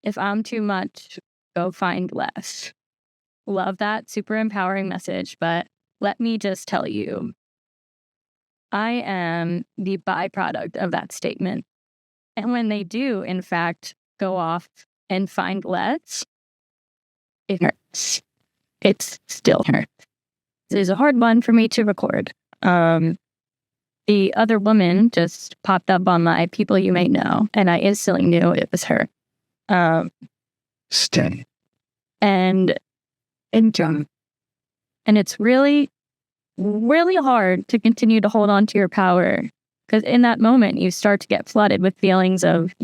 If I'm too much, go find less. Love that super empowering message, but let me just tell you, I am the byproduct of that statement. And when they do, in fact, go off and find less, it hurts. It still hurts. It is a hard one for me to record. The other woman just popped up on my people you may know, and I instantly knew it was her. Steady. And John. And it's really, really hard to continue to hold on to your power, because in that moment, you start to get flooded with feelings of,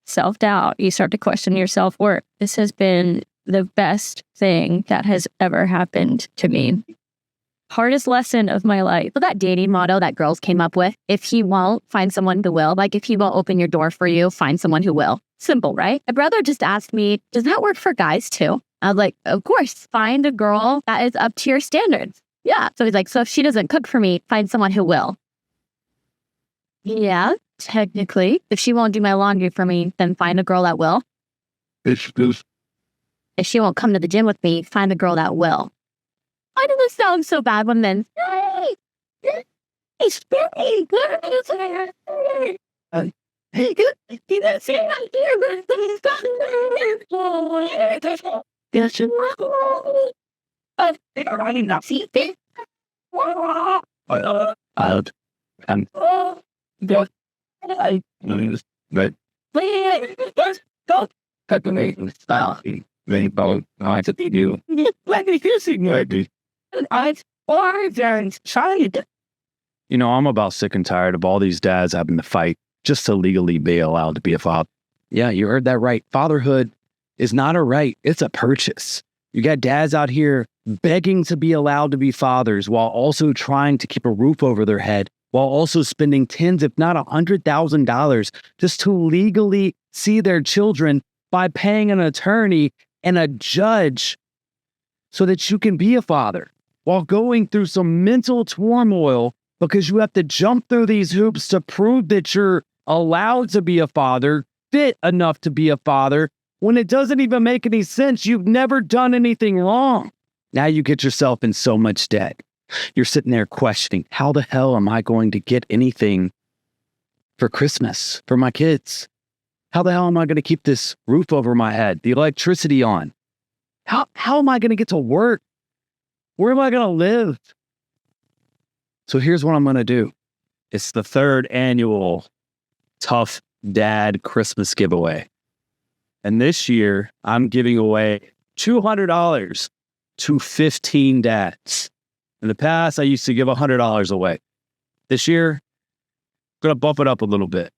self-doubt. You start to question your self-worth. This has been the best thing that has ever happened to me. Hardest lesson of my life. So that dating motto that girls came up with, if he won't, find someone who will. Like if he won't open your door for you, find someone who will. Simple, right? My brother just asked me, does that work for guys too? I was like, of course, find a girl that is up to your standards. Yeah. So he's like, so if she doesn't cook for me, find someone who will. Yeah, technically. If she won't do my laundry for me, then find a girl that will. If she won't come to the gym with me, find a girl that will. Why does it sound so bad when then, I'm about sick and tired of all these dads having to fight just to legally be allowed to be a father. Yeah, you heard that right. Fatherhood is not a right. It's a purchase. You got dads out here begging to be allowed to be fathers while also trying to keep a roof over their head, while also spending tens, if not $100,000 just to legally see their children by paying an attorney and a judge so that you can be a father, while going through some mental turmoil because you have to jump through these hoops to prove that you're allowed to be a father, fit enough to be a father, when it doesn't even make any sense. You've never done anything wrong. Now you get yourself in so much debt. You're sitting there questioning, how the hell am I going to get anything for Christmas for my kids? How the hell am I going to keep this roof over my head, the electricity on? How am I going to get to work? Where am I going to live? So here's what I'm going to do. It's the 3rd annual Tough Dad Christmas giveaway. And this year, I'm giving away $200 to 15 dads. In the past, I used to give $100 away. This year, I'm going to bump it up a little bit.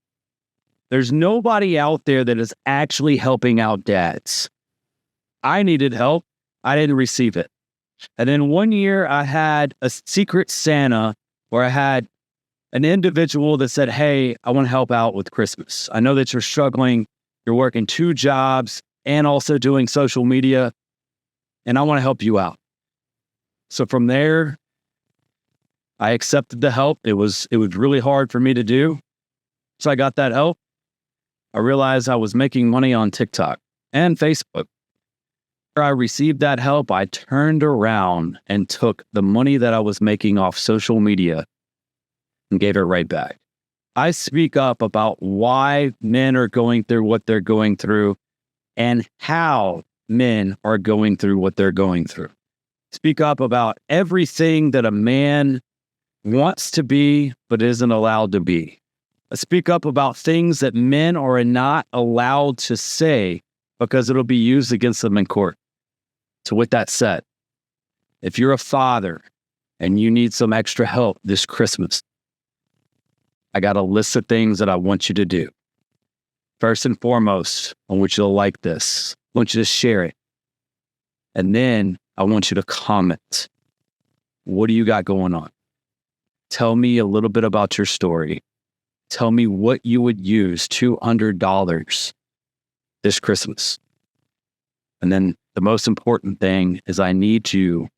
There's nobody out there that is actually helping out dads. I needed help. I didn't receive it. And then one year I had a secret Santa where I had an individual that said, hey, I want to help out with Christmas. I know that you're struggling. You're working 2 jobs and also doing social media, and I want to help you out. So from there, I accepted the help. It was really hard for me to do. So I got that help. I realized I was making money on TikTok and Facebook. After I received that help, I turned around and took the money that I was making off social media and gave it right back. I speak up about why men are going through what they're going through and how men are going through what they're going through. Speak up about everything that a man wants to be but isn't allowed to be. I speak up about things that men are not allowed to say because it'll be used against them in court. So with that said, if you're a father and you need some extra help this Christmas, I got a list of things that I want you to do. First and foremost, I want you to like this. I want you to share it. And then I want you to comment. What do you got going on? Tell me a little bit about your story. Tell me what you would use $200 this Christmas. And then the most important thing is I need you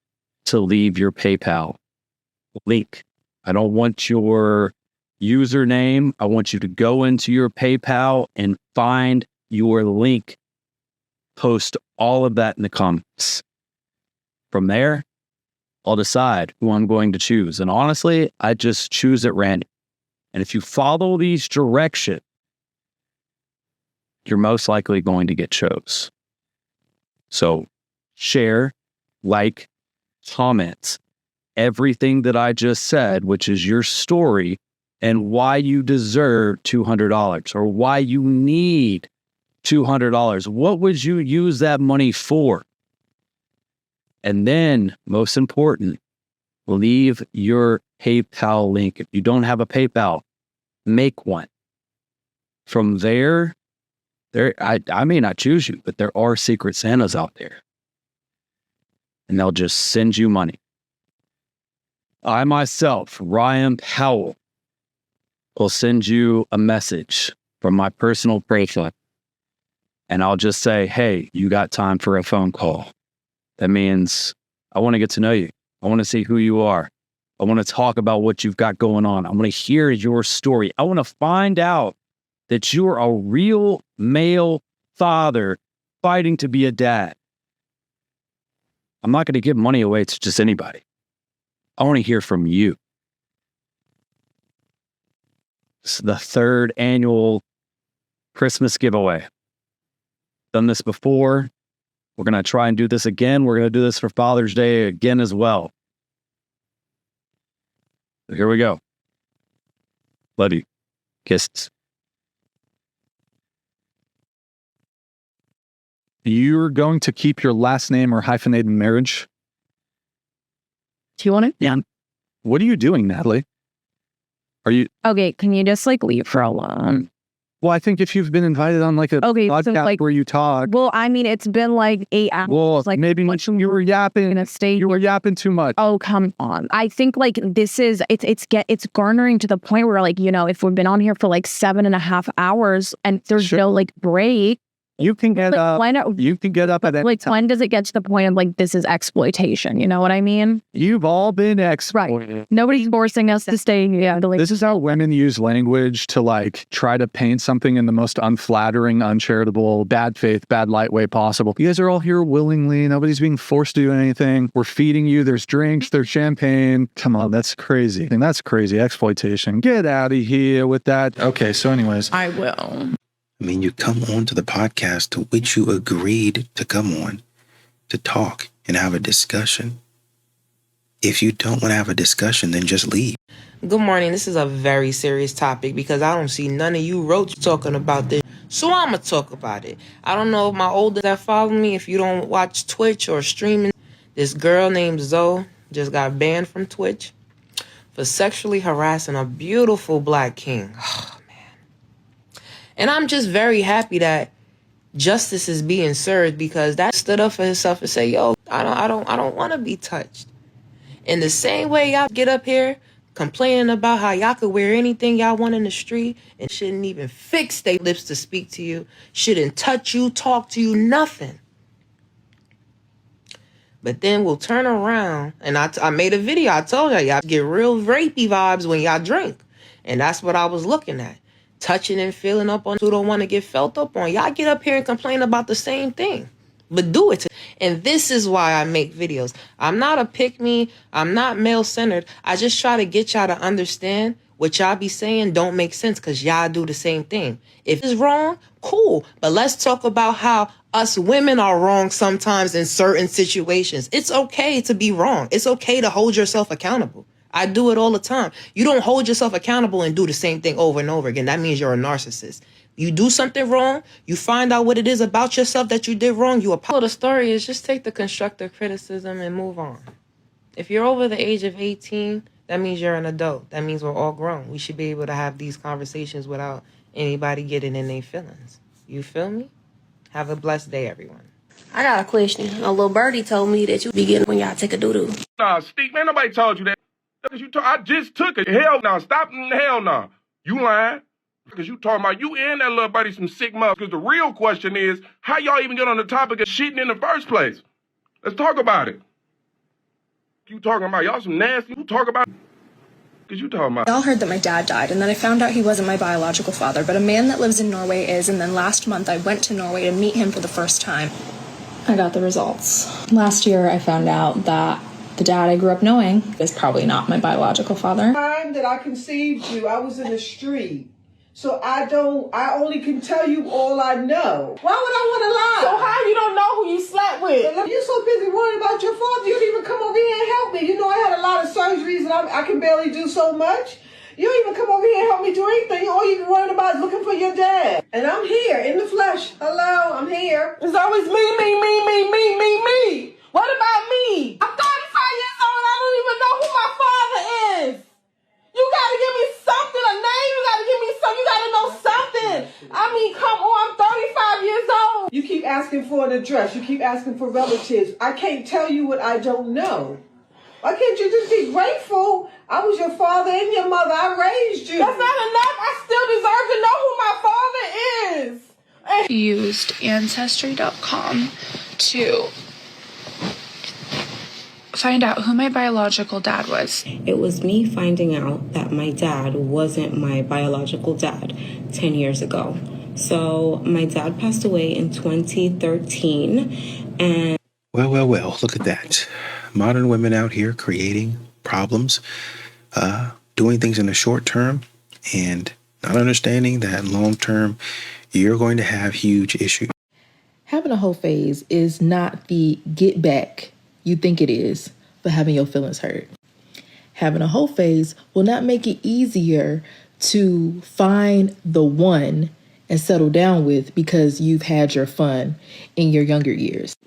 to leave your PayPal link. I don't want your username. I want you to go into your PayPal and find your link post all of that in the comments. From there, I'll decide who I'm going to choose. And honestly, I just choose at random. And if you follow these directions, you're most likely going to get chose. So share, like, comment everything that I just said, which is your story and why you deserve $200 or why you need $200. What would you use that money for? And then, most important, leave your PayPal link. If you don't have a PayPal, make one. From there, I may not choose you, but there are Secret Santas out there. And they'll just send you money. I myself, Ryan Powell, will send you a message from my personal bracelet. And I'll just say, hey, you got time for a phone call. That means I want to get to know you. I want to see who you are. I want to talk about what you've got going on. I want to hear your story. I want to find out that you're a real male father fighting to be a dad. I'm not going to give money away to just anybody. I want to hear from you. It's the 3rd annual Christmas giveaway. Done this before. We're going to try and do this again. We're going to do this for Father's Day again as well. So here we go. Love you. Kisses. You're going to keep your last name or hyphenated marriage? Do you want it? Yeah. What are you doing, Natalie? Are you... Okay, can you just like leave for a while? Well, I think if you've been invited on like a podcast where you talk... Well, I mean, it's been like 8 hours. Well, like maybe you were yapping. Gonna stay. You were yapping too much. Oh, come on. I think like this is, it's garnering to the point where like, you know, if we've been on here for like 7.5 hours and there's no like break. You can get up. You can get up at any time. When does it get to the point of like, this is exploitation? You know what I mean? You've all been exploited. Right. Nobody's forcing us to stay. Yeah. This is how women use language to like try to paint something in the most unflattering, uncharitable, bad faith, bad light way possible. You guys are all here willingly. Nobody's being forced to do anything. We're feeding you. There's drinks, there's champagne. Come on, that's crazy. And that's crazy exploitation. Get out of here with that. Okay, so anyways. I will. I mean, you come on to the podcast to which you agreed to come on to talk and have a discussion. If you don't want to have a discussion, then just leave. Good morning. This is a very serious topic because I don't see none of you roaches talking about this. So I'm going to talk about it. I don't know if my older that follow me, if you don't watch Twitch or streaming, this girl named Zoe just got banned from Twitch for sexually harassing a beautiful black king. And I'm just very happy that justice is being served because that stood up for himself and say, yo, I don't want to be touched. In the same way y'all get up here complaining about how y'all could wear anything y'all want in the street and shouldn't even fix their lips to speak to you, shouldn't touch you, talk to you, nothing. But then we'll turn around and I made a video. I told y'all get real rapey vibes when y'all drink. And that's what I was looking at. Touching and feeling up on who don't want to get felt up on. Y'all get up here and complain about the same thing, but do it. And this is why I make videos. I'm not a pick-me. I'm not male-centered. I just try to get y'all to understand what y'all be saying don't make sense because y'all do the same thing. If it's wrong, cool. But let's talk about how us women are wrong sometimes in certain situations. It's okay to be wrong. It's okay to hold yourself accountable. I do it all the time. You don't hold yourself accountable and do the same thing over and over again. That means you're a narcissist. You do something wrong, you find out what it is about yourself that you did wrong, you apologize. The story is just take the constructive criticism and move on. If you're over the age of 18, that means you're an adult. That means we're all grown. We should be able to have these conversations without anybody getting in their feelings. You feel me? Have a blessed day, everyone. I got a question. A little birdie told me that you be getting when y'all take a doo-doo. Nah, Steve, man, nobody told you that. I just took it. Hell no. Stop. Hell no. You lying. Because you talking about you and that little buddy some sick mother. Because the real question is, how y'all even get on the topic of shitting in the first place? Let's talk about it. You talking about y'all some nasty. You talk about Cause you talking about? We all heard that my dad died, and then I found out he wasn't my biological father, but a man that lives in Norway is, and then last month I went to Norway to meet him for the first time. I got the results. Last year I found out that the dad I grew up knowing is probably not my biological father. The time that I conceived you, I was in the street. So I only can tell you all I know. Why would I want to lie? So how you don't know who you slept with? You're so busy worrying about your father, you didn't even come over here and help me. You know I had a lot of surgeries and I can barely do so much. You don't even come over here and help me do anything. All you be worrying about is looking for your dad. And I'm here in the flesh. Hello, I'm here. It's always me. What about me? I'm 35 years old and I don't even know who my father is. You gotta give me something, a name. You gotta give me something. You gotta know something. I mean, come on, I'm 35 years old. You keep asking for an address. You keep asking for relatives. I can't tell you what I don't know. Why can't you just be grateful? I was your father and your mother. I raised you. That's not enough. I still deserve to know who my father is. Used Ancestry.com to find out who my biological dad was. It was me finding out that my dad wasn't my biological dad 10 years ago. So my dad passed away in 2013 and... Well, look at that. Modern women out here creating problems, doing things in the short term and not understanding that long term you're going to have huge issues. Having a whole phase is not the get back you think it is for having your feelings hurt. Having a whole phase will not make it easier to find the one and settle down with because you've had your fun in your younger years.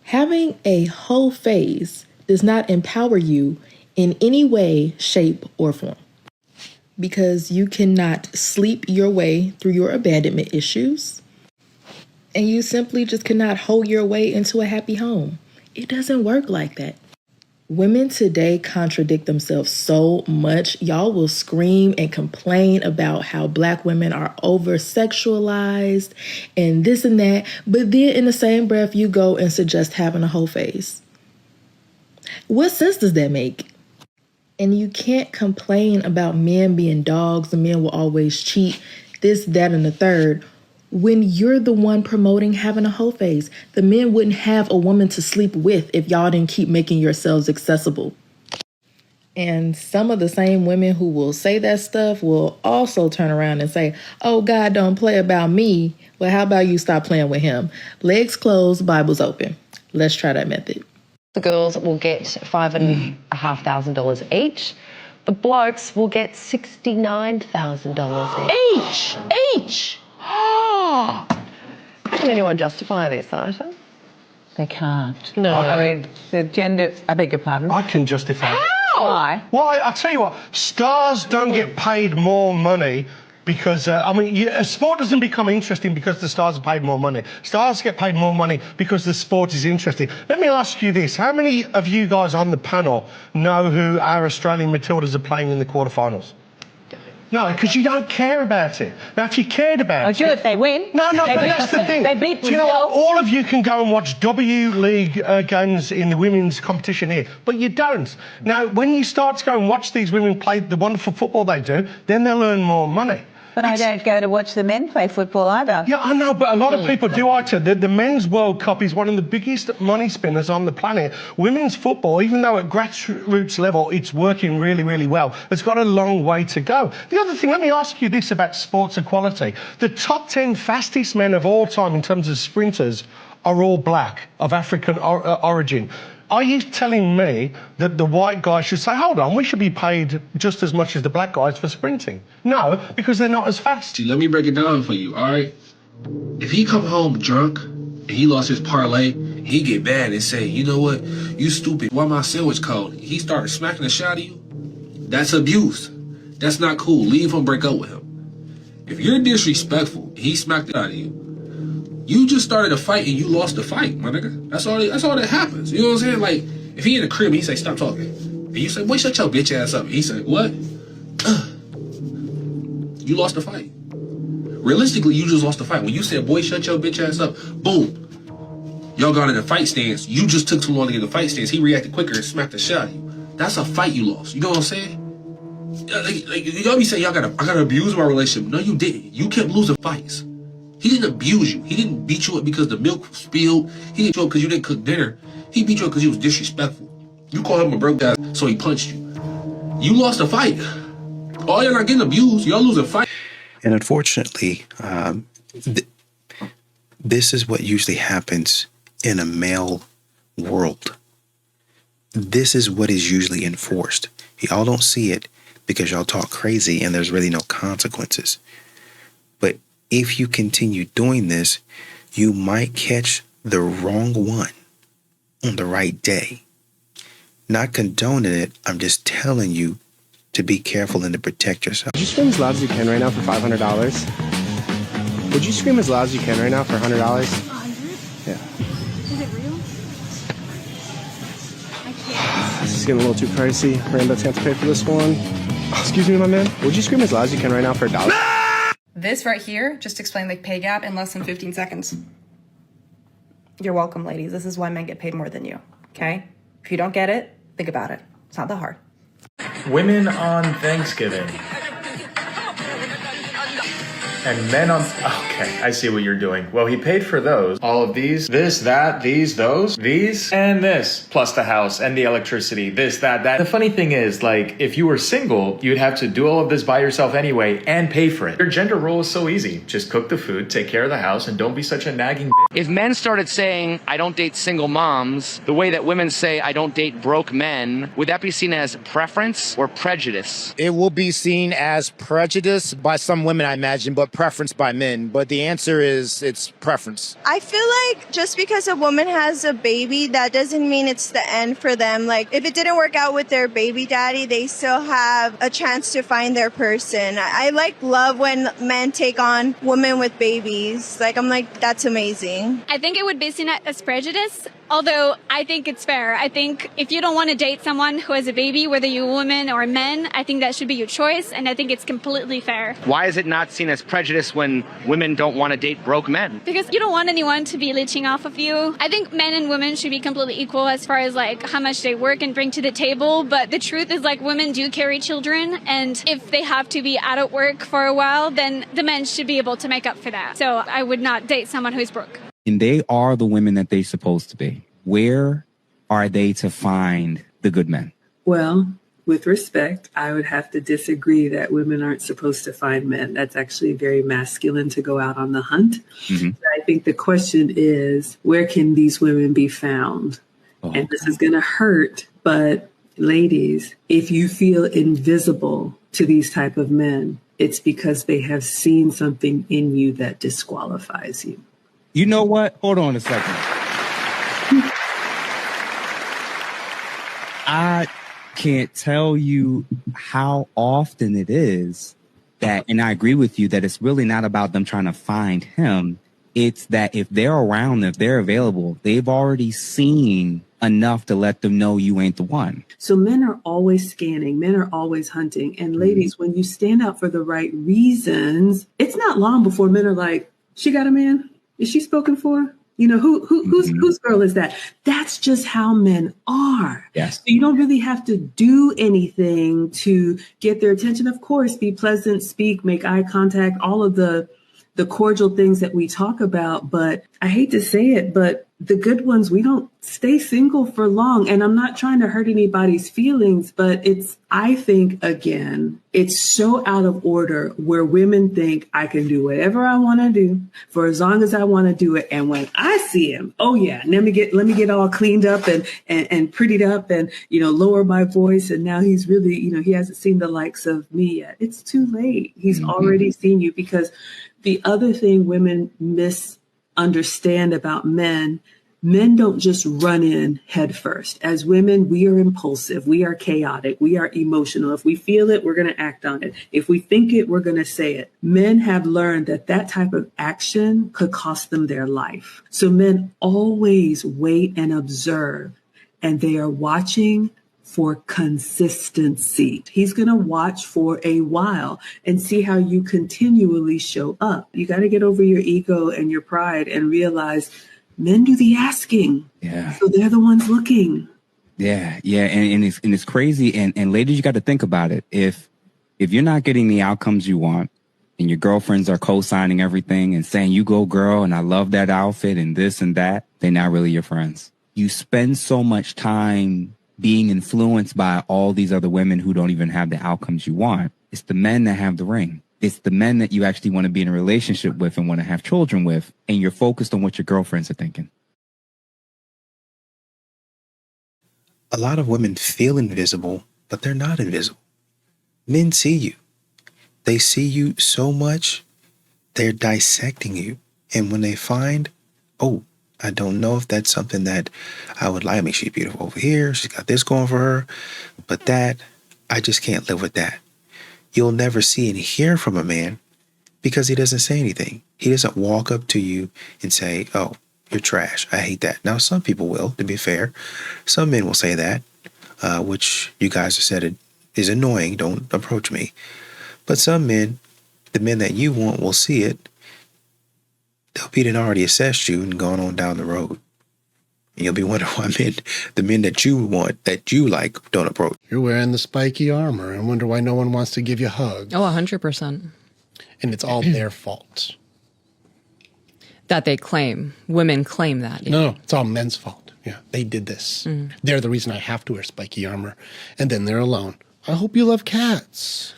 Having a whole phase does not empower you in any way, shape, or form because you cannot sleep your way through your abandonment issues and you simply just cannot hold your way into a happy home. It doesn't work like that. Women today contradict themselves so much. Y'all will scream and complain about how Black women are over-sexualized and this and that, but then in the same breath, you go and suggest having a whole phase. What sense does that make? And you can't complain about men being dogs, the men will always cheat, this, that, and the third, when you're the one promoting having a whole phase. The men wouldn't have a woman to sleep with if y'all didn't keep making yourselves accessible. And some of the same women who will say that stuff will also turn around and say, oh, God don't play about me. Well, how about you stop playing with him? Legs closed, Bibles open. Let's try that method. The girls will get $5,500 each. The blokes will get $69,000 each. Oh. Can anyone justify this, Aisha? They can't. No. I mean, the gender... I beg your pardon? I can justify it. How? Why? Why? I'll tell you what. Stars don't get paid more money because, sport doesn't become interesting because the stars are paid more money. Stars get paid more money because the sport is interesting. Let me ask you this. How many of you guys on the panel know who our Australian Matildas are playing in the quarterfinals? No, because you don't care about it. Now, if you cared about it... Good, they win. No, but that's the thing. They beat Do you know what? All of you can go and watch W League games in the women's competition here, but you don't. Now, when you start to go and watch these women play the wonderful football they do, then they'll earn more money. But I don't go to watch the men play football either. Yeah, I know, but a lot of people do. The Men's World Cup is one of the biggest money spinners on the planet. Women's football, even though at grassroots level it's working really, really well, it's got a long way to go. The other thing, let me ask you this about sports equality. The top 10 fastest men of all time in terms of sprinters are all black, of African origin. Are you telling me that the white guys should say, hold on, we should be paid just as much as the black guys for sprinting? No, because they're not as fast. See, let me break it down for you, all right? If he come home drunk and he lost his parlay, he get mad and say, you know what, you stupid, why my sandwich cold? He started smacking the shit out of you. That's abuse. That's not cool. Leave him, break up with him. If you're disrespectful, he smacked it out of you. You just started a fight and you lost the fight, my nigga. That's all that happens. You know what I'm saying? Like, if he in the crib and he say, stop talking. And you say, boy, shut your bitch ass up. And he say, what? You lost the fight. Realistically, you just lost the fight. When you said, boy, shut your bitch ass up, boom. Y'all got in a fight stance. You just took too long to get in the fight stance. He reacted quicker and smacked the shit out of you. That's a fight you lost. You know what I'm saying? Like y'all be saying I gotta abuse my relationship. No, you didn't. You kept losing fights. He didn't abuse you. He didn't beat you up because the milk spilled. He didn't beat you up because you didn't cook dinner. He beat you up because he was disrespectful. You called him a broke guy, so he punched you. You lost a fight. Oh, you're not getting abused. Y'all lose a fight. And unfortunately, this is what usually happens in a male world. This is what is usually enforced. Y'all don't see it because y'all talk crazy and there's really no consequences. But if you continue doing this, you might catch the wrong one on the right day. Not condoning it, I'm just telling you to be careful and to protect yourself. Would you scream as loud as you can right now for $500? Would you scream as loud as you can right now for $100? 100? Yeah. Is it real? I can't. This is getting a little too pricey. Rando's have to pay for this one. Excuse me, my man. Would you scream as loud as you can right now for $1? This right here just explained the pay gap in less than 15 seconds. You're welcome, ladies. This is why men get paid more than you, okay? If you don't get it, think about it. It's not that hard. Women on Thanksgiving. And men on... Okay, I see what you're doing. Well, he paid for those. All of these. This, that, these, those, these, and this. Plus the house and the electricity. This, that, that. The funny thing is, like, if you were single, you'd have to do all of this by yourself anyway and pay for it. Your gender role is so easy. Just cook the food, take care of the house, and don't be such a nagging bitch. If men started saying, I don't date single moms, the way that women say, I don't date broke men, would that be seen as preference or prejudice? It will be seen as prejudice by some women, I imagine, but preference by men. But the answer is it's preference. I feel like just because a woman has a baby, that doesn't mean it's the end for them. Like, if it didn't work out with their baby daddy, they still have a chance to find their person. I love when men take on women with babies. Like, I'm like, that's amazing. I think it would be seen as prejudice, although I think it's fair. I think if you don't want to date someone who has a baby, whether you're a woman or a man, I think that should be your choice, and I think it's completely fair. Why is it not seen as prejudice when women don't want to date broke men? Because you don't want anyone to be leeching off of you. I think men and women should be completely equal as far as like how much they work and bring to the table, but the truth is like women do carry children, and if they have to be out of work for a while, then the men should be able to make up for that. So I would not date someone who's broke. And they are the women that they're supposed to be. Where are they to find the good men? Well, with respect, I would have to disagree that women aren't supposed to find men. That's actually very masculine to go out on the hunt. Mm-hmm. I think the question is, where can these women be found? Oh. And this is going to hurt, but ladies, if you feel invisible to these type of men, it's because they have seen something in you that disqualifies you. You know what? Hold on a second. I can't tell you how often it is that, and I agree with you, that it's really not about them trying to find him. It's that if they're around, if they're available, they've already seen enough to let them know you ain't the one. So men are always scanning, men are always hunting. And ladies, when you stand out for the right reasons, it's not long before men are like, she got a man? Is she spoken for? You know, whose girl is that? That's just how men are. Yes. So you don't really have to do anything to get their attention. Of course, be pleasant, speak, make eye contact, all of the cordial things that we talk about. But I hate to say it, but the good ones, we don't stay single for long. And I'm not trying to hurt anybody's feelings, but I think, again, it's so out of order where women think I can do whatever I want to do for as long as I want to do it. And when I see him, oh yeah, let me get all cleaned up and prettied up and, lower my voice. And now he's really, he hasn't seen the likes of me yet. It's too late. He's already seen you. Because the other thing women misunderstand about men don't just run in head first. As women, we are impulsive. We are chaotic. We are emotional. If we feel it, we're going to act on it. If we think it, we're going to say it. Men have learned that type of action could cost them their life. So men always wait and observe, and they are watching for consistency. He's going to watch for a while and see how you continually show up. You got to get over your ego and your pride and realize men do the asking. Yeah. So they're the ones looking. Yeah. Yeah. And it's crazy. And ladies, you got to think about it. If If you're not getting the outcomes you want and your girlfriends are co-signing everything and saying, you go girl, and I love that outfit and this and that, they're not really your friends. You spend so much time being influenced by all these other women who don't even have the outcomes you want. It's the men that have the ring. It's the men that you actually want to be in a relationship with and want to have children with, and you're focused on what your girlfriends are thinking. A lot of women feel invisible, but they're not invisible. Men see you. They see you so much, they're dissecting you. And when they find, oh, I don't know if that's something that I would like. I mean, she's beautiful over here. She's got this going for her. But that, I just can't live with that. You'll never see and hear from a man because he doesn't say anything. He doesn't walk up to you and say, oh, you're trash. I hate that. Now, some people will, to be fair. Some men will say that, which you guys have said it is annoying. Don't approach me. But some men, the men that you want, will see it. They'll be done already assessed you and gone on down the road. And you'll be wondering why the men that you want, that you like, don't approach. You're wearing the spiky armor and wonder why no one wants to give you hugs. Oh, 100%. And it's all their fault. That they claim. Women claim that. Yeah. No, it's all men's fault. Yeah, they did this. They're the reason I have to wear spiky armor. And then they're alone. I hope you love cats.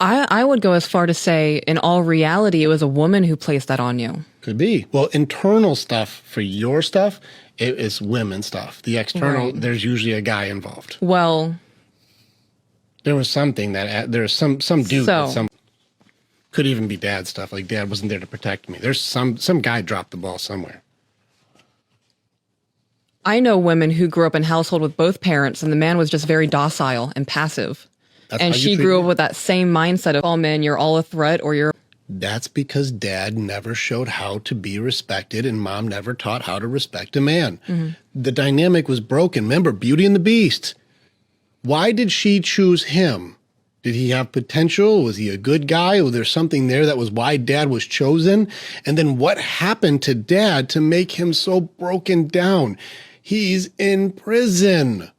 I would go as far to say, in all reality, it was a woman who placed that on you. Could be. Well, internal stuff for your stuff, it is women's stuff. The external, there's usually a guy involved. Well, there was something that there's some dude that some could even be dad stuff. Like dad wasn't there to protect me. There's some guy dropped the ball somewhere. I know women who grew up in household with both parents, and the man was just very docile and passive. And she grew up with that same mindset of, oh man, you're all a threat or you're... That's because dad never showed how to be respected and mom never taught how to respect a man. The dynamic was broken. Remember, Beauty and the Beast. Why did she choose him? Did he have potential? Was he a good guy? Was there something there that was why dad was chosen? And then what happened to dad to make him so broken down? He's in prison.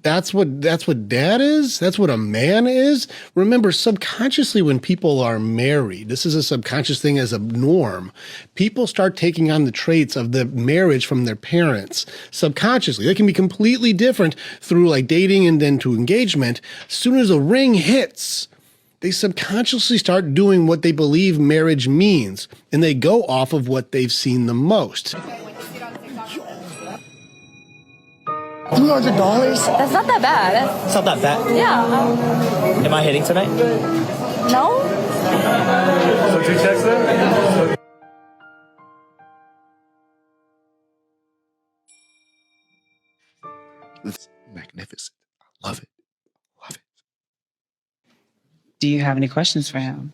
That's what dad is? That's what a man is? Remember, subconsciously when people are married, this is a subconscious thing as a norm, people start taking on the traits of the marriage from their parents subconsciously. They can be completely different through like dating and then to engagement. As soon as a ring hits, they subconsciously start doing what they believe marriage means, and they go off of what they've seen the most. $300? That's not that bad. It's not that bad? Yeah. Am I hitting tonight? No? So 2 checks then? It's magnificent. I love it. Love it. Do you have any questions for him?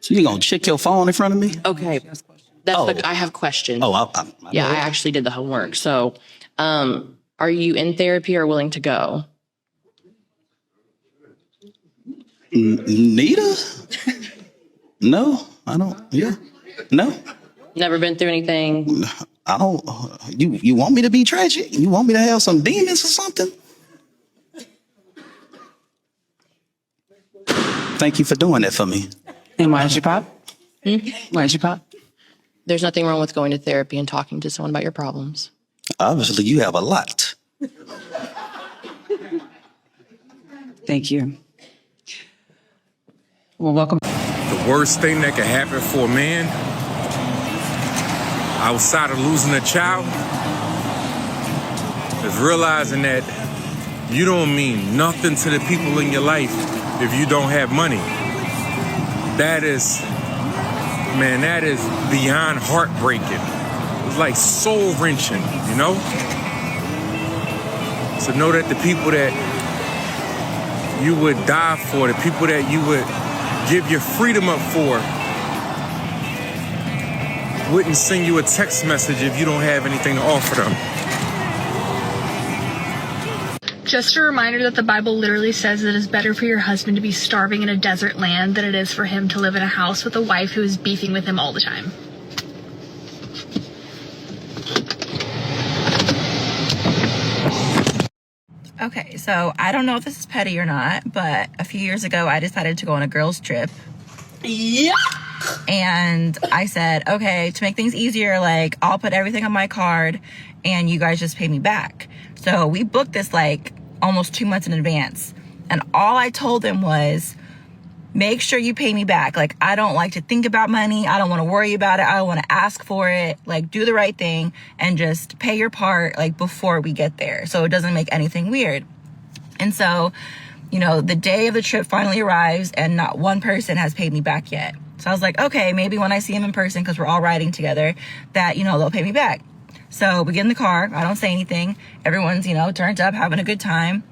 So you gonna check your phone in front of me? Okay. I have questions. Oh, I actually did the homework. So, are you in therapy or willing to go? Nita? No, I don't. Yeah, no. Never been through anything? I don't. You want me to be tragic? You want me to have some demons or something? Thank you for doing that for me. And why did you pop? Why did you pop? There's nothing wrong with going to therapy and talking to someone about your problems. Obviously, you have a lot. Thank you. Well, welcome. The worst thing that could happen for a man, outside of losing a child, is realizing that you don't mean nothing to the people in your life if you don't have money. That is beyond heartbreaking. It's like soul wrenching, you know? So know that the people that you would die for, the people that you would give your freedom up for, wouldn't send you a text message if you don't have anything to offer them. Just a reminder that the Bible literally says it is better for your husband to be starving in a desert land than it is for him to live in a house with a wife who is beefing with him all the time. Okay, so I don't know if this is petty or not, but a few years ago, I decided to go on a girls' trip. Yeah. And I said, okay, to make things easier, like, I'll put everything on my card and you guys just pay me back. So we booked this like almost 2 months in advance. And all I told them was, make sure you pay me back. Like, I don't like to think about money. I don't want to worry about it. I don't want to ask for it. Like, do the right thing and just pay your part, like, before we get there, so it doesn't make anything weird. And so, you know, the day of the trip finally arrives and not one person has paid me back yet. So I was like, okay, maybe when I see him in person, because we're all riding together, that, you know, they'll pay me back. So we get in the car. I don't say anything. Everyone's, you know, turned up, having a good time.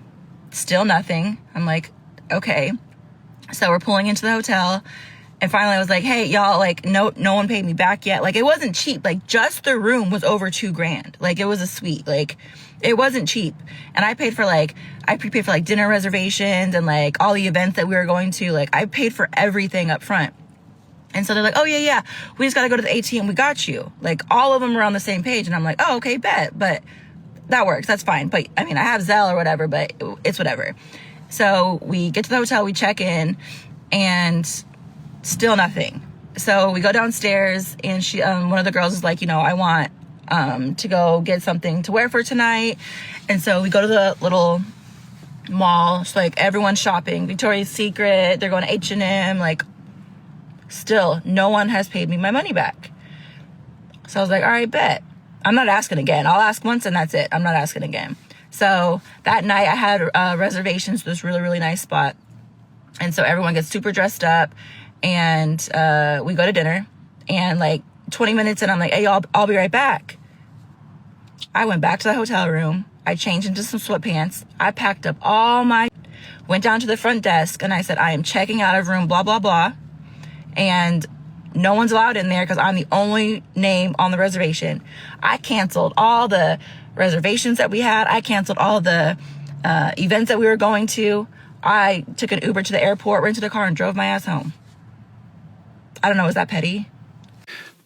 Still nothing. I'm like, okay. So we're pulling into the hotel. And finally I was like, hey, y'all, like, no one paid me back yet. Like, it wasn't cheap. Like, just the room was over $2,000. Like, it was a suite. Like, it wasn't cheap. And I prepaid for like dinner reservations and like all the events that we were going to. Like, I paid for everything up front. And so they're like, oh yeah, we just got to go to the ATM. We got you. Like, all of them were on the same page. And I'm like, oh, okay, bet. But that works. That's fine. But I mean, I have Zelle or whatever, but it's whatever. So we get to the hotel, we check in, and still nothing. So we go downstairs, and she, one of the girls is like, you know, I want to go get something to wear for tonight. And so we go to the little mall. So like, everyone's shopping. Victoria's Secret. They're going to H&M. Like, still, no one has paid me my money back. So I was like, all right, bet. I'm not asking again. I'll ask once and that's it. I'm not asking again. So that night I had reservations to this really, really nice spot. And so everyone gets super dressed up and we go to dinner. And like 20 minutes in, I'm like, hey, I'll be right back. I went back to the hotel room. I changed into some sweatpants. I packed up all my, went down to the front desk and I said, I am checking out of room, blah, blah, blah. And no one's allowed in there because I'm the only name on the reservation. I canceled all the reservations that we had. I canceled all the events that we were going to. I took an Uber to the airport, rented a car, and drove my ass home. I don't know, is that petty?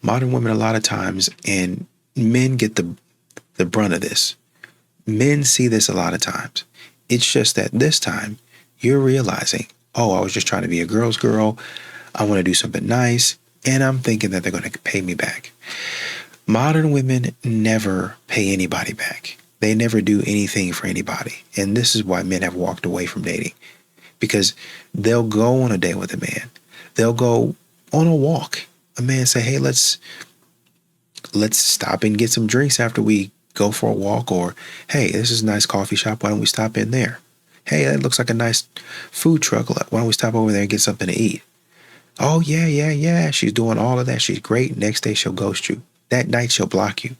Modern women, a lot of times, and men get the brunt of this. Men see this a lot of times. It's just that this time you're realizing, oh, I was just trying to be a girl's girl. I want to do something nice. And I'm thinking that they're going to pay me back. Modern women never pay anybody back. They never do anything for anybody. And this is why men have walked away from dating. Because they'll go on a date with a man. They'll go on a walk. A man say, hey, let's stop and get some drinks after we go for a walk. Or, hey, this is a nice coffee shop. Why don't we stop in there? Hey, that looks like a nice food truck. Why don't we stop over there and get something to eat? Oh, yeah. She's doing all of that. She's great. Next day, she'll ghost you. That night, she'll block you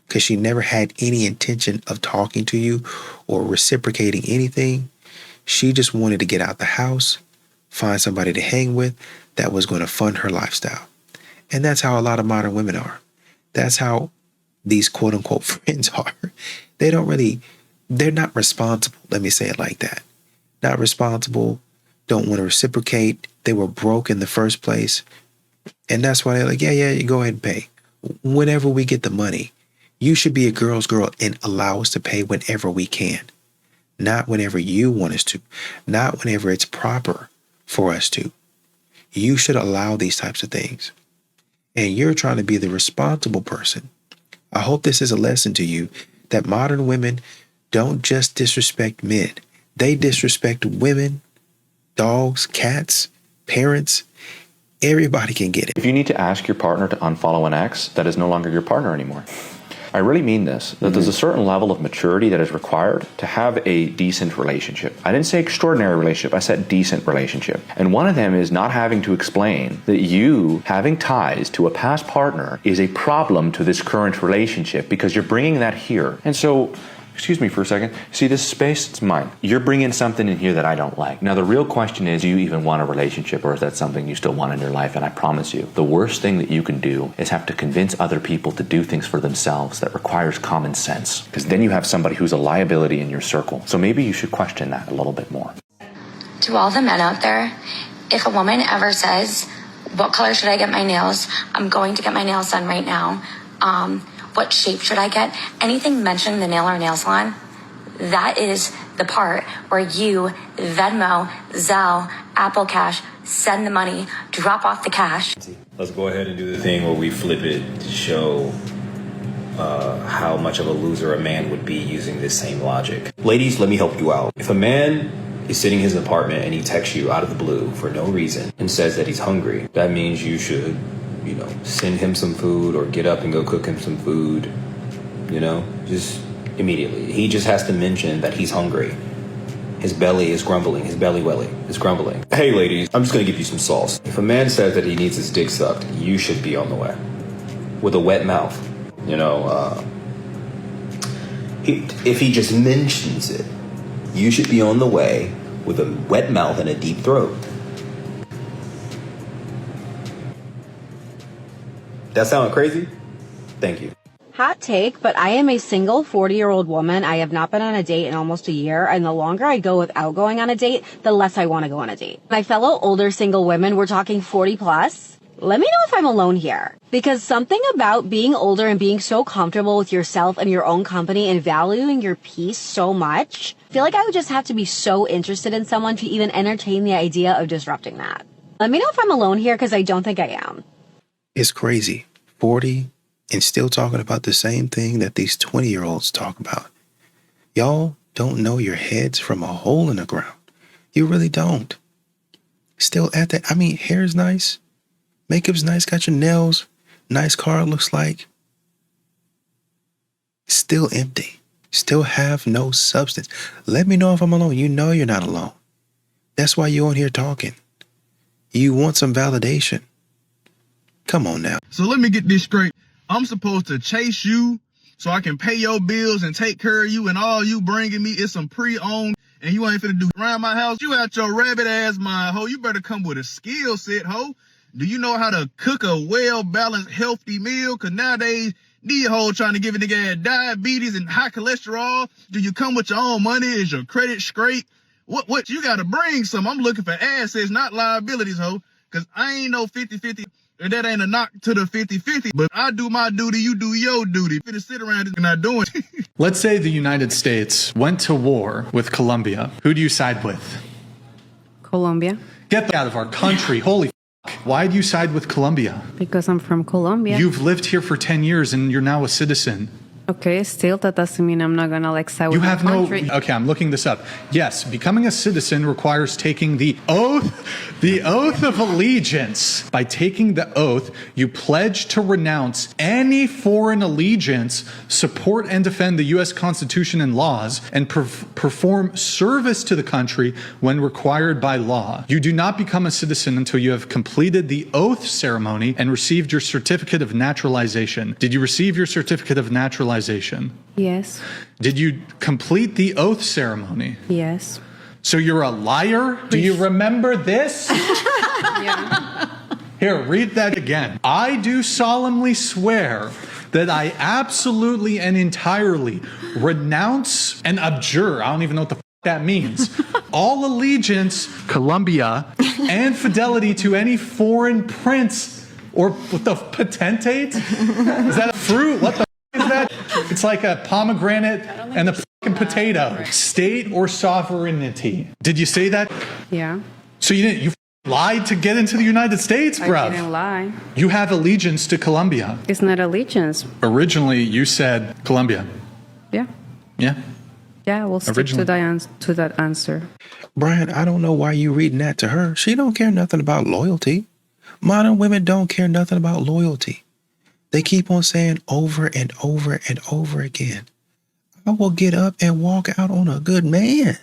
because she never had any intention of talking to you or reciprocating anything. She just wanted to get out the house, find somebody to hang with that was going to fund her lifestyle. And that's how a lot of modern women are. That's how these quote unquote friends are. They're not responsible. Let me say it like that. Not responsible. Don't want to reciprocate. They were broke in the first place. And that's why they're like, yeah, you go ahead and pay. Whenever we get the money, you should be a girl's girl and allow us to pay whenever we can. Not whenever you want us to. Not whenever it's proper for us to. You should allow these types of things. And you're trying to be the responsible person. I hope this is a lesson to you that modern women don't just disrespect men. They disrespect women, dogs, cats, parents. Everybody can get it. If you need to ask your partner to unfollow an ex, that is no longer your partner anymore. I really mean this, that there's a certain level of maturity that is required to have a decent relationship. I didn't say extraordinary relationship, I said decent relationship. And one of them is not having to explain that you having ties to a past partner is a problem to this current relationship because you're bringing that here. And so, excuse me for a second. See this space? It's mine. You're bringing something in here that I don't like. Now, the real question is, do you even want a relationship, or is that something you still want in your life? And I promise you, the worst thing that you can do is have to convince other people to do things for themselves that requires common sense. Because then you have somebody who's a liability in your circle. So maybe you should question that a little bit more. To all the men out there, if a woman ever says, what color should I get my nails? I'm going to get my nails done right now. What shape should I get? Anything mentioned in the nail or nail salon, that is the part where you Venmo, Zelle, Apple Cash, send the money, drop off the cash. Let's go ahead and do the thing where we flip it to show how much of a loser a man would be using this same logic. Ladies, let me help you out. If a man is sitting in his apartment and he texts you out of the blue for no reason and says that he's hungry, that means you should, send him some food or get up and go cook him some food, just immediately. He just has to mention that he's hungry. His belly is grumbling. His belly welly is grumbling. Hey, ladies, I'm just going to give you some sauce. If a man says that he needs his dick sucked, you should be on the way. With a wet mouth. If he just mentions it, you should be on the way with a wet mouth and a deep throat. That sound crazy? Thank you. Hot take, but I am a single 40-year-old woman. I have not been on a date in almost a year, and the longer I go without going on a date, the less I want to go on a date. My fellow older single women, we're talking 40 plus. Let me know if I'm alone here. Because something about being older and being so comfortable with yourself and your own company and valuing your peace so much, I feel like I would just have to be so interested in someone to even entertain the idea of disrupting that. Let me know if I'm alone here, because I don't think I am. It's crazy. 40 and still talking about the same thing that these 20-year-olds talk about. Y'all don't know your heads from a hole in the ground. You really don't. Still at that. Hair's nice. Makeup's nice. Got your nails. Nice car, looks like. Still empty. Still have no substance. Let me know if I'm alone. You know you're not alone. That's why you're on here talking. You want some validation. Come on now. So let me get this straight. I'm supposed to chase you so I can pay your bills and take care of you, and all you bringing me is some pre-owned, and you ain't finna do around my house. You out your rabbit ass mind, ho. You better come with a skill set, ho. Do you know how to cook a well-balanced, healthy meal? Because nowadays, these hoes trying to give a nigga diabetes and high cholesterol. Do you come with your own money? Is your credit straight? What? You got to bring some. I'm looking for assets, not liabilities, ho. Because I ain't no 50-50. And that ain't a knock to the 50-50. But I do my duty, you do your duty. Finna sit around and not doing it. Let's say the United States went to war with Colombia. Who do you side with? Colombia. Get out of our country. Holy f***. Why do you side with Colombia? Because I'm from Colombia. You've lived here for 10 years and you're now a citizen. Okay, still that doesn't mean I'm not gonna side with you have my country. Okay, I'm looking this up. Yes, becoming a citizen requires taking the oath of allegiance. By taking the oath, you pledge to renounce any foreign allegiance, support and defend the U.S. Constitution and laws, and perform service to the country when required by law. You do not become a citizen until you have completed the oath ceremony and received your certificate of naturalization. Did you receive your certificate of naturalization? Yes. Did you complete the oath ceremony? Yes. So you're a liar? Do you remember this? Yeah. Here, read that again. I do solemnly swear that I absolutely and entirely renounce and abjure. I don't even know what the that means. All allegiance, Colombia, and fidelity to any foreign prince or what the potentate? Is that a fruit? What the is that? It's like a pomegranate and a fucking potato. State or sovereignty. Did you say that? Yeah. So you didn't, you lied to get into the United States, bruv. I didn't lie. You have allegiance to Colombia. It's not allegiance. Originally, you said Colombia. Yeah. Yeah. Yeah, we'll stick to that answer. Brian, I don't know why you reading that to her. She don't care nothing about loyalty. Modern women don't care nothing about loyalty. They keep on saying over and over and over again, I will get up and walk out on a good man.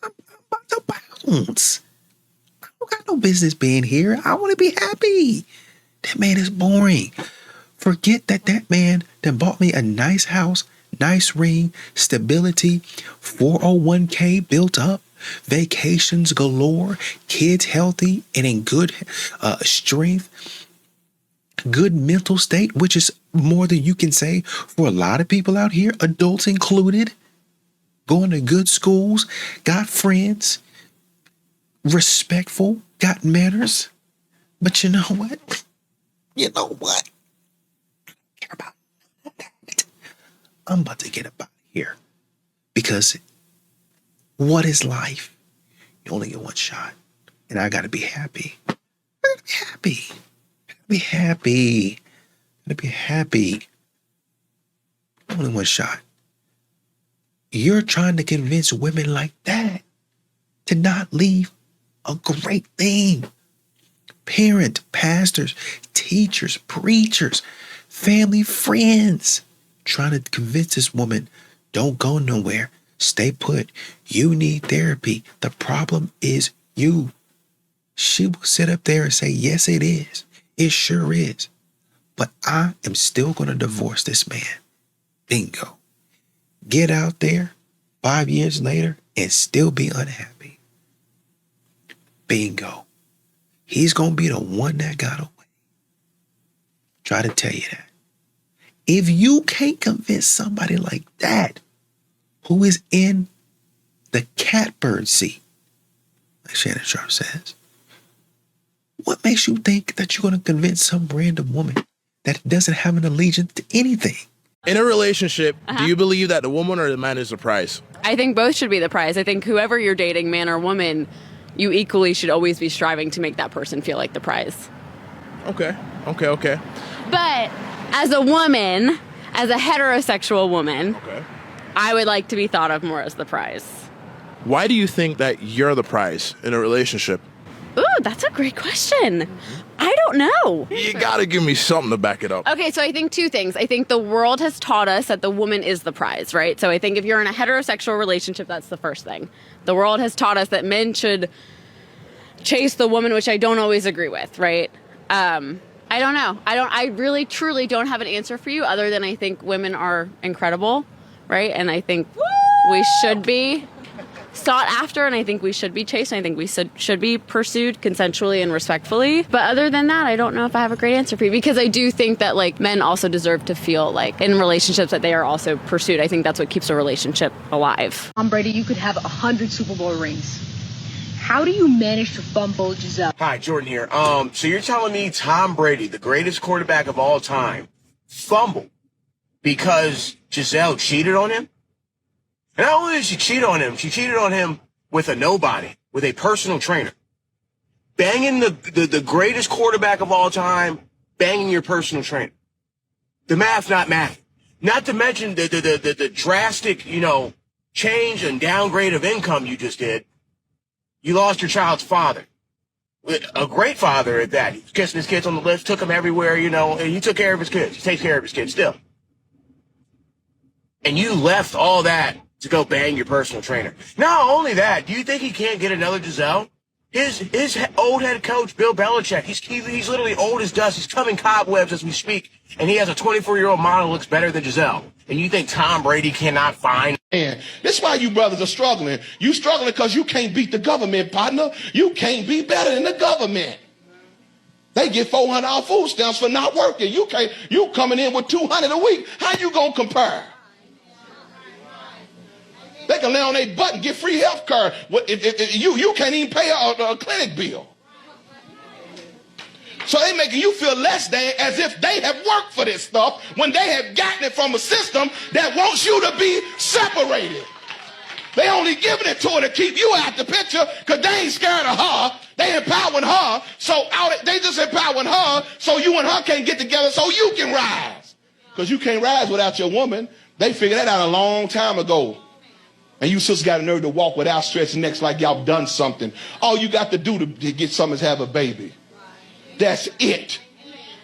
I'm about to bounce. I don't got no business being here. I want to be happy. That man is boring. Forget that man that bought me a nice house, nice ring, stability, 401k built up, vacations galore, kids healthy and in good strength, good mental state, which is more than you can say for a lot of people out here, adults included, going to good schools, got friends, respectful, got manners. But you know what? You know what? I don't care about that. I'm about to get up out of here because What is life? You only get one shot. And I got to be happy. I gotta be happy. I gotta be happy. I gotta be happy. Only one shot. You're trying to convince women like that to not leave a great thing. Parents, pastors, teachers, preachers, family, friends, trying to convince this woman, don't go nowhere. Stay put. You need therapy. The problem is you. She will sit up there and say, yes, it is. It sure is. But I am still going to divorce this man. Bingo. Get out there 5 years later and still be unhappy. Bingo. He's going to be the one that got away. Try to tell you that. If you can't convince somebody like that, who is in the catbird seat, like Shannon Sharpe says, what makes you think that you're going to convince some random woman that doesn't have an allegiance to anything? In a relationship, do you believe that the woman or the man is the prize? I think both should be the prize. I think whoever you're dating, man or woman, you equally should always be striving to make that person feel like the prize. Okay. But as a woman, as a heterosexual woman, I would like to be thought of more as the prize. Why do you think that you're the prize in a relationship? Ooh, that's a great question. I don't know. You gotta give me something to back it up. Okay, so I think two things. I think the world has taught us that the woman is the prize, right? So I think if you're in a heterosexual relationship, that's the first thing. The world has taught us that men should chase the woman, which I don't always agree with, right? I don't know. I really, truly don't have an answer for you other than I think women are incredible, right? And I think we should be sought after, and I think we should be chased, and I think we should be pursued consensually and respectfully. But other than that, I don't know if I have a great answer for you, because I do think that like men also deserve to feel like in relationships that they are also pursued. I think that's what keeps a relationship alive. Tom Brady, you could have 100 Super Bowl rings. How do you manage to fumble Giselle? Hi, Jordan here. So you're telling me Tom Brady, the greatest quarterback of all time, fumbled because Giselle cheated on him? And not only did she cheat on him, she cheated on him with a nobody, with a personal trainer. Banging the greatest quarterback of all time, banging your personal trainer. The math not math. Not to mention the drastic, change and downgrade of income you just did. You lost your child's father. A great father at that. He's kissing his kids on the lips, took them everywhere, and he took care of his kids. He takes care of his kids still. And you left all that to go bang your personal trainer. Not only that, do you think he can't get another Giselle? His old head coach, Bill Belichick, he's literally old as dust. He's coming cobwebs as we speak, and he has a 24-year-old model who looks better than Giselle. And you think Tom Brady cannot find? And this is why you brothers are struggling. You struggling because you can't beat the government, partner. You can't be better than the government. They get $400 food stamps for not working. You coming in with $200 a week. How you gonna compare? They can lay on their butt and get free health care. If you can't even pay a clinic bill. So they making you feel less than as if they have worked for this stuff when they have gotten it from a system that wants you to be separated. They only giving it to her to keep you out the picture because they ain't scared of her. They empowering her. They just empowering her so you and her can't get together so you can rise. Because you can't rise without your woman. They figured that out a long time ago. And you sisters got a nerve to walk with outstretched necks like y'all done something. All you got to do to get something is have a baby. That's it.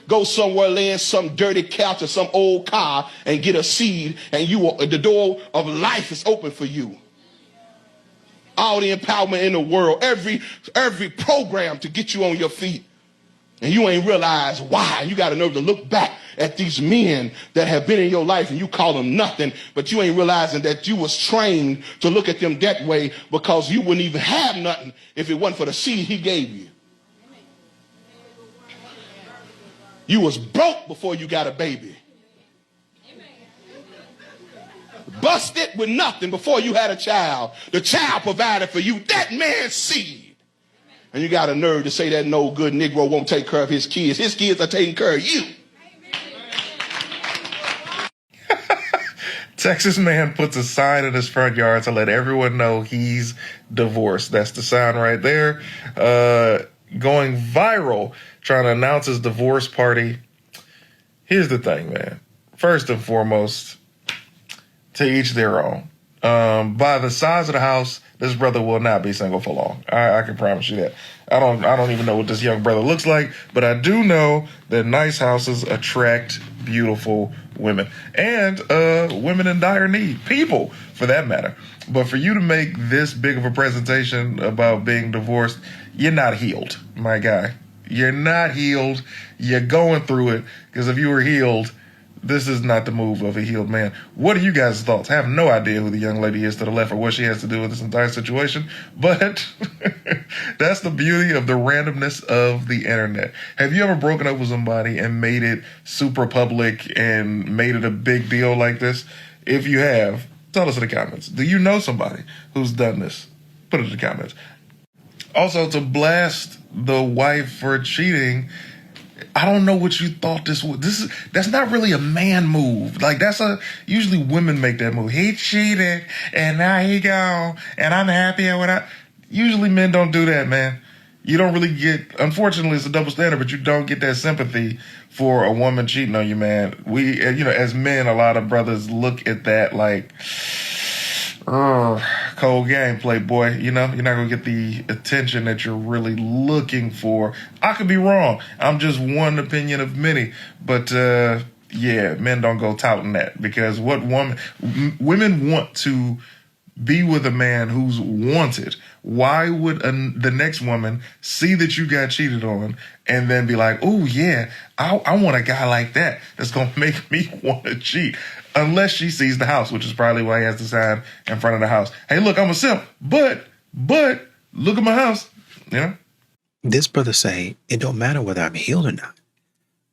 Go somewhere, lay in some dirty couch or some old car and get a seed, and the door of life is open for you. All the empowerment in the world, every program to get you on your feet. And you ain't realize why. You got a nerve to look back at these men that have been in your life and you call them nothing, but you ain't realizing that you was trained to look at them that way because you wouldn't even have nothing if it wasn't for the seed he gave you. You was broke before you got a baby. Busted with nothing before you had a child. The child provided for you that man's seed. And you got a nerve to say that no good Negro won't take care of his kids. His kids are taking care of you. Texas man puts a sign in his front yard to let everyone know he's divorced. That's the sign right there. Going viral, trying to announce his divorce party. Here's the thing, man. First and foremost, to each their own. By the size of the house, this brother will not be single for long. I can promise you that. I don't even know what this young brother looks like, but I do know that nice houses attract beautiful women and women in dire need, people for that matter. But for you to make this big of a presentation about being divorced, you're not healed, my guy. You're not healed. You're going through it, because if you were healed, this is not the move of a healed man. What are you guys' thoughts? I have no idea who the young lady is to the left or what she has to do with this entire situation, but that's the beauty of the randomness of the internet. Have you ever broken up with somebody and made it super public and made it a big deal like this? If you have, tell us in the comments. Do you know somebody who's done this? Put it in the comments. Also, to blast the wife for cheating, I don't know what you thought this was. That's not really a man move. Like, usually women make that move. He cheated and now he gone and I'm happy with it. Usually men don't do that, man. You don't really get, unfortunately it's a double standard, but you don't get that sympathy for a woman cheating on you, man. We, as men, a lot of brothers look at that like, oh, cold game, playboy. You're not going to get the attention that you're really looking for. I could be wrong. I'm just one opinion of many. But, yeah, men don't go touting that, because women want to be with a man who's wanted. Why would the next woman see that you got cheated on and then be like, oh, yeah, I want a guy like that that's going to make me want to cheat? Unless she sees the house, which is probably why he has the sign in front of the house. Hey, look, I'm a simp, but look at my house. This brother say, it don't matter whether I'm healed or not.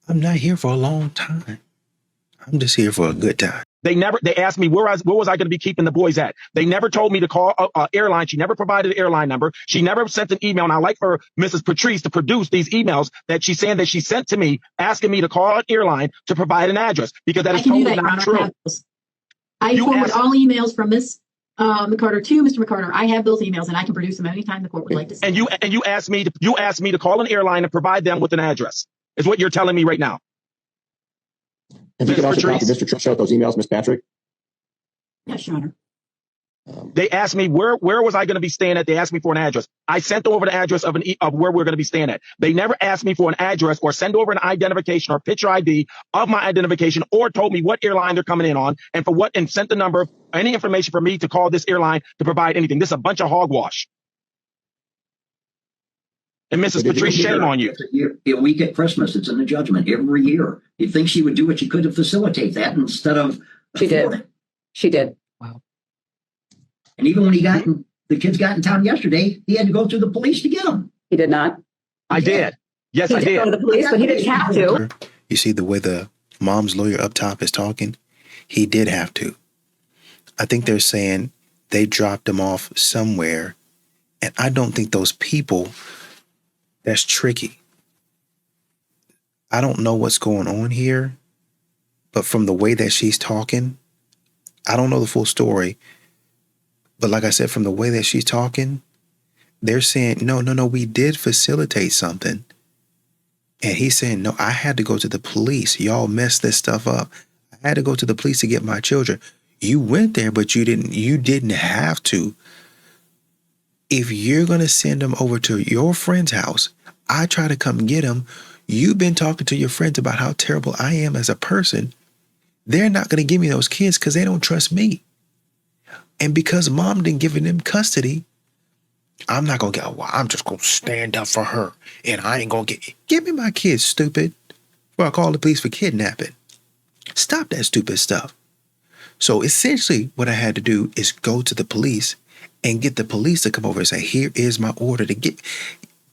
I'm not here for a long time. I'm just here for a good time. They asked me where was I going to be keeping the boys at. They never told me to call airline. She never provided an airline number. She never sent an email. And I like for Mrs. Patrice to produce these emails that she's saying that she sent to me, asking me to call an airline to provide an address, because that is totally not true. I forward all emails from Ms. McCarter to Mr. McCarter. I have those emails and I can produce them anytime the court would like to see. And you asked me to call an airline and provide them with an address, is what you're telling me right now. And you can also copy Mr. Trudeau those emails, Ms. Patrick. Yes, Your Honor. They asked me where was I going to be staying at. They asked me for an address. I sent over the address of where we're going to be staying at. They never asked me for an address or send over an identification or picture ID of my identification, or told me what airline they're coming in on and for what, and sent the number, any information for me to call this airline to provide anything. This is a bunch of hogwash. And Mrs. Patrice, shame on you. A week at Christmas, it's in the judgment every year. You'd think she would do what she could to facilitate that instead of. She did. She did. Wow. And even when the kids got in town yesterday, he had to go through the police to get them. He did not. I did. Yes, I did. Go to the police, but he didn't have to. You see the way the mom's lawyer up top is talking? He did have to. I think they're saying they dropped him off somewhere, and I don't think those people. That's tricky. I don't know what's going on here, but from the way that she's talking, I don't know the full story. But like I said, from the way that she's talking, they're saying, no, we did facilitate something. And he's saying, no, I had to go to the police. Y'all messed this stuff up. I had to go to the police to get my children. You went there, but you didn't have to. If you're going to send them over to your friend's house, I try to come get them. You've been talking to your friends about how terrible I am as a person. They're not going to give me those kids because they don't trust me. And because mom didn't give them custody, I'm not going to get, well, I'm just going to stand up for her. And I ain't going to give me my kids, stupid. Or I'll call the police for kidnapping. Stop that stupid stuff. So essentially what I had to do is go to the police and get the police to come over and say, here is my order to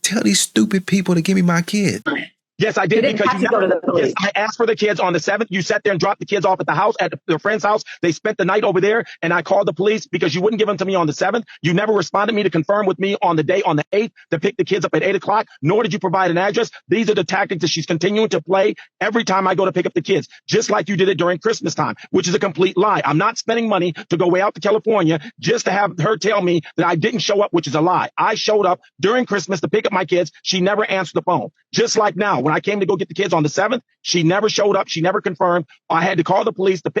tell these stupid people to give me my kid. Yes, I did. You didn't have to go to the police. Yes, I asked for the kids on the 7th. You sat there and dropped the kids off at the house, at their friend's house. They spent the night over there, and I called the police because you wouldn't give them to me on the 7th. You never responded to me to confirm with me on the day on the 8th to pick the kids up at 8 o'clock, nor did you provide an address. These are the tactics that she's continuing to play every time I go to pick up the kids, just like you did it during Christmas time, which is a complete lie. I'm not spending money to go way out to California just to have her tell me that I didn't show up, which is a lie. I showed up during Christmas to pick up my kids. She never answered the phone. Just like now, when I came to go get the kids on the 7th, she never showed up. She never confirmed. I had to call the police to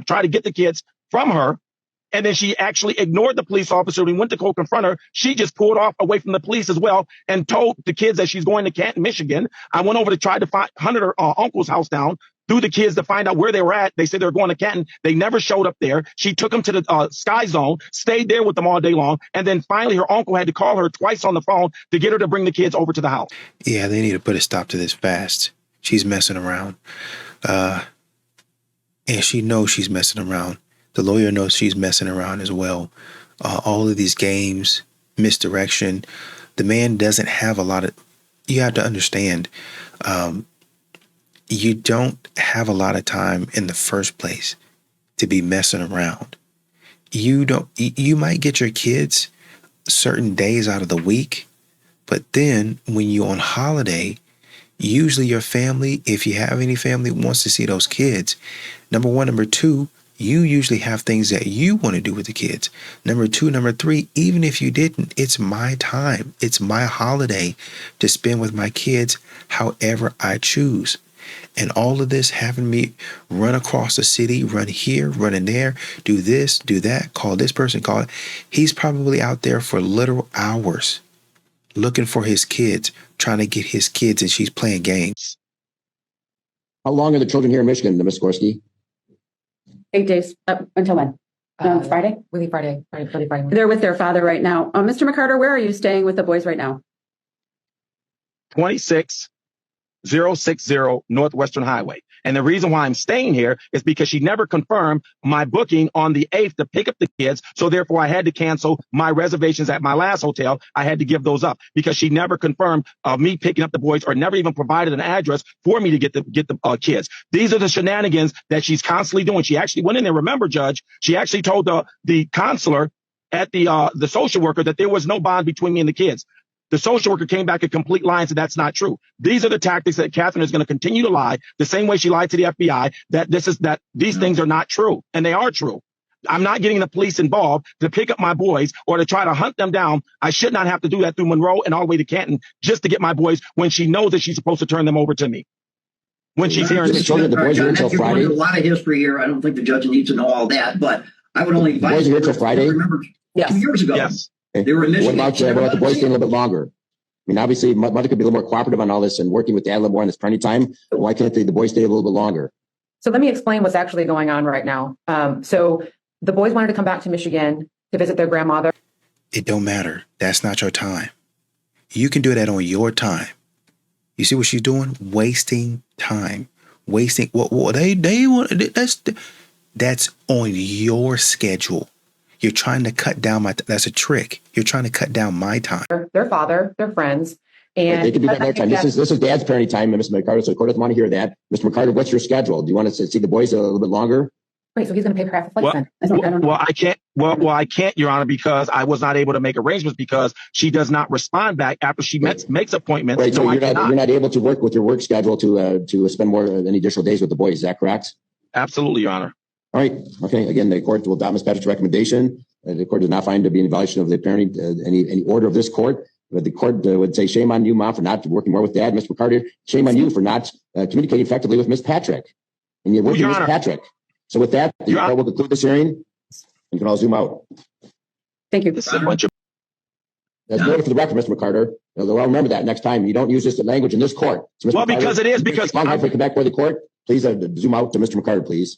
try to get the kids from her. And then she actually ignored the police officer. We went to go confront her. She just pulled off away from the police as well and told the kids that she's going to Canton, Michigan. I went over to try to hunt her uncle's house down, threw the kids to find out where they were at. They said they were going to Canton. They never showed up there. She took them to the Sky Zone, stayed there with them all day long. And then finally her uncle had to call her twice on the phone to get her to bring the kids over to the house. Yeah, they need to put a stop to this fast. She's messing around. And she knows she's messing around. The lawyer knows she's messing around as well. All of these games, misdirection. The man doesn't have a lot of, you have to understand, you don't have a lot of time in the first place to be messing around. You might get your kids certain days out of the week, but then when you're on holiday, usually your family, if you have any family, wants to see those kids. Number one. Number two, you usually have things that you want to do with the kids. Number two. Number three, even if you didn't, it's my time. It's my holiday to spend with my kids however I choose. And all of this having me run across the city, run here, run in there, do this, do that, call this person, call it. He's probably out there for literal hours looking for his kids, trying to get his kids, and she's playing games. How long are the children here in Michigan, Ms. Gorski? 8 days. Until when? Friday? We leave Friday. Friday. They're with their father right now. Mr. McCarter, where are you staying with the boys right now? 26060 Northwestern Highway. And the reason why I'm staying here is because she never confirmed my booking on the 8th to pick up the kids. So therefore I had to cancel my reservations at my last hotel. I had to give those up because she never confirmed me picking up the boys or never even provided an address for me to get the kids. These are the shenanigans that she's constantly doing. She actually went in there. Remember, Judge, she actually told the counselor at the social worker that there was no bond between me and the kids. The social worker came back a complete lie and said that's not true. These are the tactics that Catherine is going to continue to lie, the same way she lied to the FBI, that these things are not true, and they are true. I'm not getting the police involved to pick up my boys or to try to hunt them down. I should not have to do that through Monroe and all the way to Canton just to get my boys when she knows that she's supposed to turn them over to me. When she's here in Michigan. The boys are until Friday. A lot of history here. I don't think the judge needs to know all that, but I would only advise. The boys are until Friday. Remember 2 years ago. Yes. They were in Michigan. What about the boys staying a little bit longer? I mean, obviously, mother could be a little more cooperative on all this and working with dad a little more on this parenting time. Why can't the boys stay a little bit longer? So let me explain what's actually going on right now. So the boys wanted to come back to Michigan to visit their grandmother. It don't matter. That's not your time. You can do that on your time. You see what she's doing? Wasting time. Wasting what they want. That's on your schedule. You're trying to cut down that's a trick. You're trying to cut down my time. Their father, their friends. And they can do that their time. This is dad's parenting time, Mr. McCarter. So the court doesn't want to hear that. Mr. McCarter, what's your schedule? Do you want to see the boys a little bit longer? Wait, so he's going to pay for half the flight then? I don't know. Well, I can't. Well, I can't, Your Honor, because I was not able to make arrangements because she does not respond back after she makes appointments. Right, so you're not able to work with your work schedule to spend more than additional days with the boys. Is that correct? Absolutely, Your Honor. All right. Okay. Again, the court will adopt Ms. Patrick's recommendation. The court does not find to be in violation of the parenting any order of this court. But the court would say, shame on you, Mom, for not working more with Dad. Mr. McCarter, shame on you for not communicating effectively with Ms. Patrick. And you're working with Ms. Patrick. So with that, the court will conclude this hearing. You can all zoom out. Thank you. That's noted for the record, Mr. McCarter. I'll remember that next time. You don't use this language in this court. So well, because it is because long time for Quebec for the court. Please zoom out to Mr. McCarter, please.